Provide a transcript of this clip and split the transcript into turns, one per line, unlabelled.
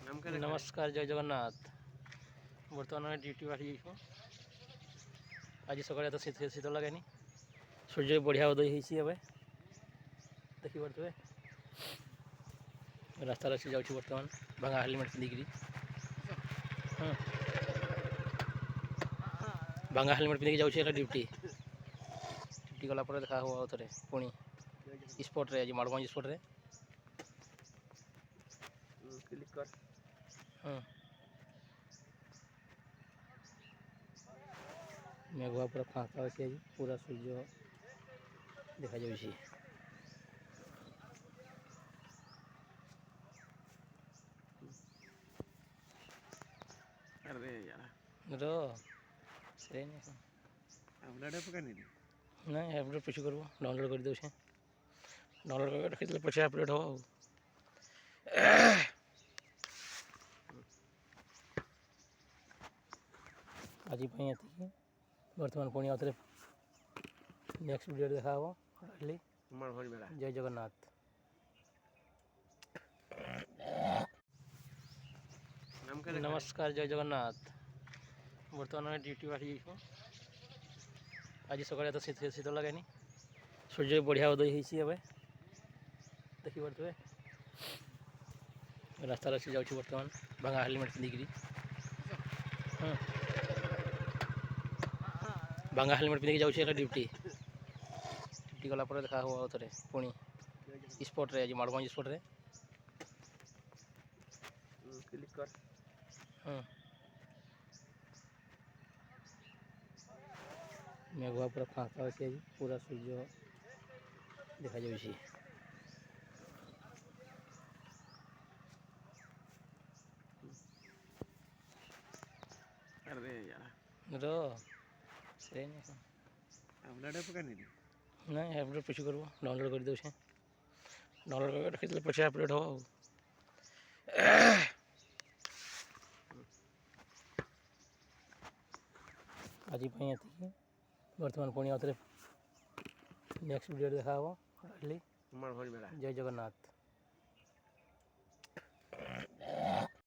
नमस्कार जय जगन्नाथ। बर्तमान ड्यूटी बाहरी आज सकाଳେ तो शीत लगेनि सूर्य बढ़िया उदय हो देखिपे रास्तार से जाऊँ बर्तमान भांगा हेलमेट पिंधिकी भांगा हेलमेट पिंधिकी जाऊँ ड्यूटी गलापर देखा हो थे पुणी स्पॉट आज माड़गंज स्पॉट रे क्लिक कर मेघुआ पूरा फाँका अच्छे आज पूरा सूर्य देखा जाऊँगी ना अपडेट पीछे कर डाउनलोड कर दूसरे डाउनलोड कर रखी पीछे अपडेट हो आज बर्तमान पुणी आउे नेक्स्ट वीडियो देखा जय जगन्नाथ। नमस्कार जय जगन्नाथ। बर्तमान ड्यूटी बाहरी आज सकाଳେ तो शीत लगेनि सूर्य बढ़िया उदय हो देखिपे रास्तार से जाऊँ बर्तमान भांगा हेलमेट पिंधिकी भांगा हेलमेट पिंधिकी जाऊँ ड्यूटी गलापर देखा हो थे पुणी स्पॉट रे आज माड़गंज स्पॉट रे क्लिक कर मेघुआ पूरा फाँका अच्छे आज पूरा सूर्य देखा जाऊँगी ना अपडेट पीछे कर डाउनलोड कर दूसरे डाउनलोड कर रखी पीछे अपडेट हो आज बर्तमान पुणी आउे नेक्स्ट वीडियो देखा जय जगन्नाथ।